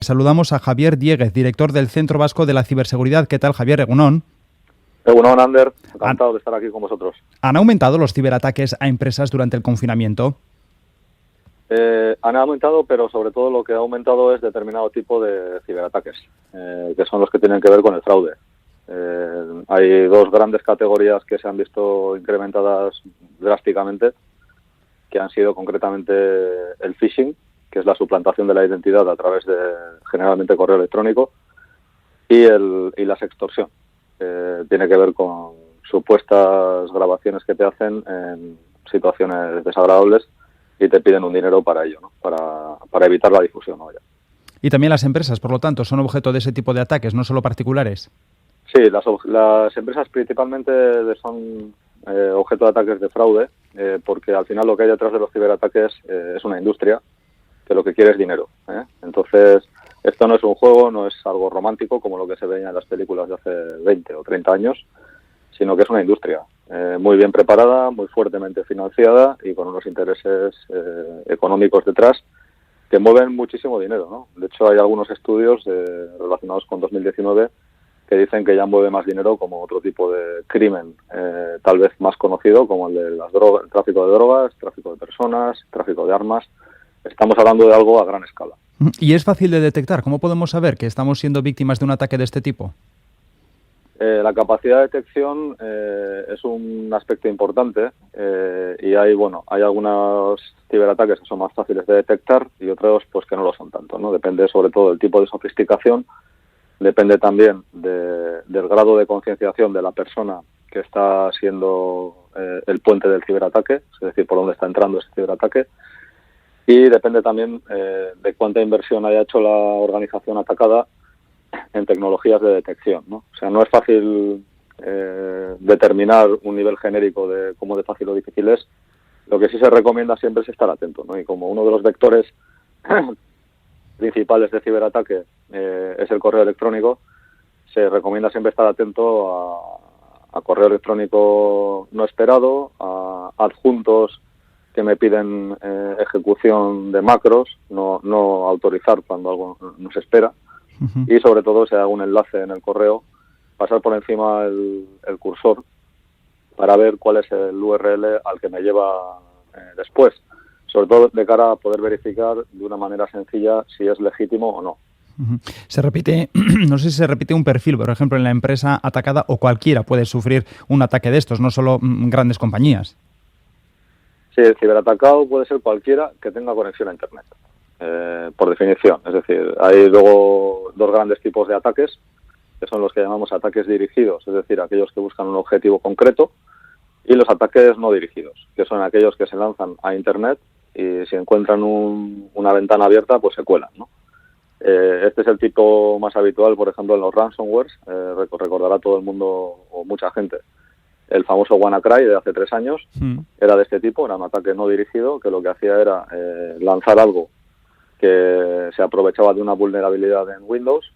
Saludamos a Javier Dieguez, director del Centro Vasco de la Ciberseguridad. ¿Qué tal, Javier? Egunon. Egunon, Ander. Encantado de estar aquí con vosotros. ¿Han aumentado los ciberataques a empresas durante el confinamiento? Han aumentado, pero sobre todo lo que ha aumentado es determinado tipo de ciberataques, que son los que tienen que ver con el fraude. Hay dos grandes categorías que se han visto incrementadas drásticamente, que han sido concretamente el phishing, que es la suplantación de la identidad a través de generalmente correo electrónico, y la sextorsión, que tiene que ver con supuestas grabaciones que te hacen en situaciones desagradables y te piden un dinero para ello, ¿no? Para evitar la difusión, ¿no? Y también las empresas, por lo tanto, son objeto de ese tipo de ataques, no solo particulares. Sí, las empresas principalmente son objeto de ataques de fraude, porque al final lo que hay detrás de los ciberataques es una industria que lo que quiere es dinero, ¿eh? Entonces, esto no es un juego, no es algo romántico como lo que se veía en las películas de hace 20 o 30 años, sino que es una industria muy bien preparada, muy fuertemente financiada y con unos intereses económicos detrás que mueven muchísimo dinero, ¿no? De hecho, hay algunos estudios relacionados con 2019 que dicen que ya mueve más dinero como otro tipo de crimen, tal vez más conocido, como el de el tráfico de drogas, tráfico de personas, tráfico de armas. Estamos hablando de algo a gran escala. ¿Y es fácil de detectar? ¿Cómo podemos saber que estamos siendo víctimas de un ataque de este tipo? La capacidad de detección es un aspecto importante y hay algunos ciberataques que son más fáciles de detectar y otros pues que no lo son tanto, ¿no? Depende sobre todo del tipo de sofisticación, depende también del grado de concienciación de la persona que está siendo el puente del ciberataque, es decir, por dónde está entrando ese ciberataque, y depende también de cuánta inversión haya hecho la organización atacada en tecnologías de detección, ¿no? O sea, no es fácil determinar un nivel genérico de cómo de fácil o difícil es. Lo que sí se recomienda siempre es estar atento, ¿no? Y como uno de los vectores principales de ciberataque es el correo electrónico, se recomienda siempre estar atento a correo electrónico no esperado, a adjuntos que me piden ejecución de macros, no autorizar cuando algo no se espera. Y sobre todo si hago un enlace en el correo, pasar por encima el cursor para ver cuál es el URL al que me lleva después, sobre todo de cara a poder verificar de una manera sencilla si es legítimo o no. Se repite, no sé si se repite un perfil, por ejemplo, en la empresa atacada, o cualquiera puede sufrir un ataque de estos, no solo grandes compañías. Sí, el ciberatacado puede ser cualquiera que tenga conexión a Internet. Por definición, es decir, hay luego dos grandes tipos de ataques, que son los que llamamos ataques dirigidos, es decir, aquellos que buscan un objetivo concreto, y los ataques no dirigidos, que son aquellos que se lanzan a Internet y si encuentran una ventana abierta, pues se cuelan, ¿no? Este es el tipo más habitual, por ejemplo, en los ransomwares. Recordará todo el mundo o mucha gente el famoso WannaCry de hace 3 años. Era de este tipo, era un ataque no dirigido que lo que hacía era lanzar algo que se aprovechaba de una vulnerabilidad en Windows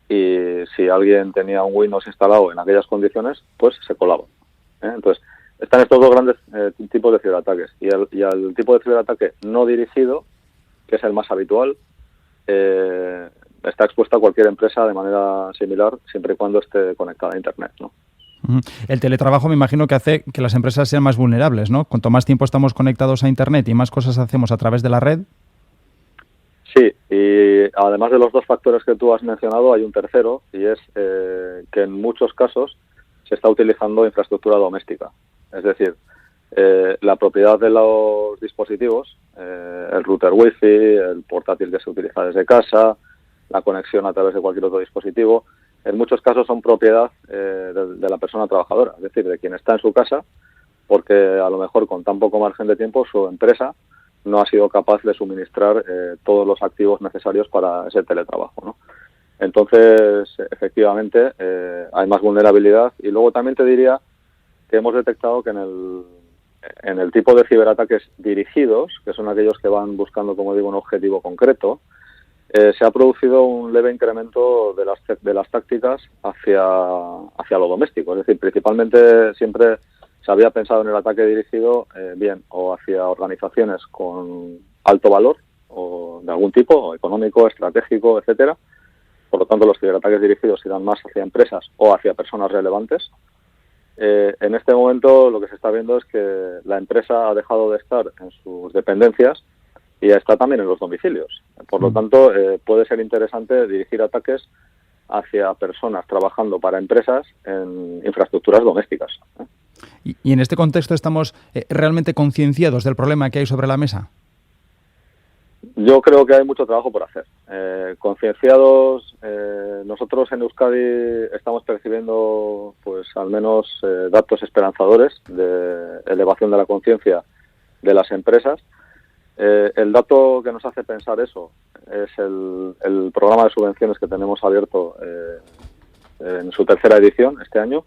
y si alguien tenía un Windows instalado en aquellas condiciones, pues se colaba. Entonces, están estos dos grandes tipos de ciberataques y el tipo de ciberataque no dirigido, que es el más habitual, está expuesta a cualquier empresa de manera similar siempre y cuando esté conectada a Internet, ¿no? El teletrabajo me imagino que hace que las empresas sean más vulnerables, ¿no? Cuanto más tiempo estamos conectados a Internet y más cosas hacemos a través de la red. Sí, y además de los dos factores que tú has mencionado, hay un tercero, y es que en muchos casos se está utilizando infraestructura doméstica. Es decir, la propiedad de los dispositivos, el router wifi, el portátil que se utiliza desde casa, la conexión a través de cualquier otro dispositivo, en muchos casos son propiedad de la persona trabajadora, es decir, de quien está en su casa, porque a lo mejor con tan poco margen de tiempo su empresa no ha sido capaz de suministrar todos los activos necesarios para ese teletrabajo, ¿no? Entonces, efectivamente, hay más vulnerabilidad y luego también te diría que hemos detectado que en el tipo de ciberataques dirigidos, que son aquellos que van buscando, como digo, un objetivo concreto, se ha producido un leve incremento de las tácticas hacia lo doméstico. Es decir, principalmente siempre se había pensado en el ataque dirigido bien o hacia organizaciones con alto valor, o de algún tipo, económico, estratégico, etcétera. Por lo tanto, los ciberataques dirigidos irán más hacia empresas o hacia personas relevantes. En este momento lo que se está viendo es que la empresa ha dejado de estar en sus dependencias y está también en los domicilios. Por lo tanto, puede ser interesante dirigir ataques hacia personas trabajando para empresas en infraestructuras domésticas. ¿Y en este contexto estamos realmente concienciados del problema que hay sobre la mesa? Yo creo que hay mucho trabajo por hacer. Concienciados, nosotros en Euskadi estamos percibiendo pues al menos datos esperanzadores de elevación de la conciencia de las empresas. El dato que nos hace pensar eso es el programa de subvenciones que tenemos abierto en su tercera edición este año,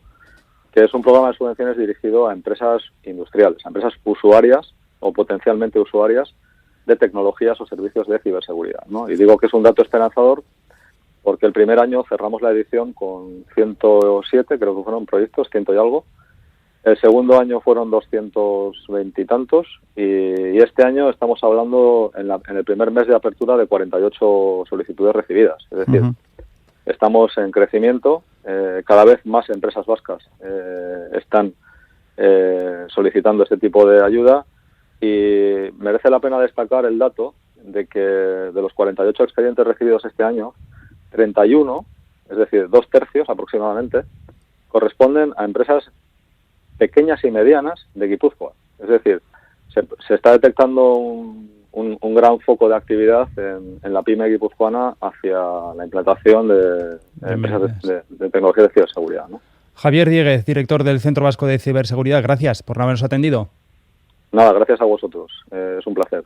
que es un programa de subvenciones dirigido a empresas industriales, a empresas usuarias o potencialmente usuarias de tecnologías o servicios de ciberseguridad, ¿no? Y digo que es un dato esperanzador porque el primer año cerramos la edición con 107, creo que fueron proyectos, 100 y algo. El segundo año fueron 220 y tantos y este año estamos hablando en el primer mes de apertura de 48 solicitudes recibidas. Es decir, estamos en crecimiento, cada vez más empresas vascas están solicitando este tipo de ayuda. Y merece la pena destacar el dato de que de los 48 expedientes recibidos este año, 31, es decir, 2/3 aproximadamente, corresponden a empresas pequeñas y medianas de Guipúzcoa. Es decir, se está detectando un gran foco de actividad en la pyme guipuzcoana hacia la implantación de empresas de tecnología de ciberseguridad, ¿no? Javier Diéguez, director del Centro Vasco de Ciberseguridad, gracias por habernos atendido. Nada, gracias a vosotros. Es un placer.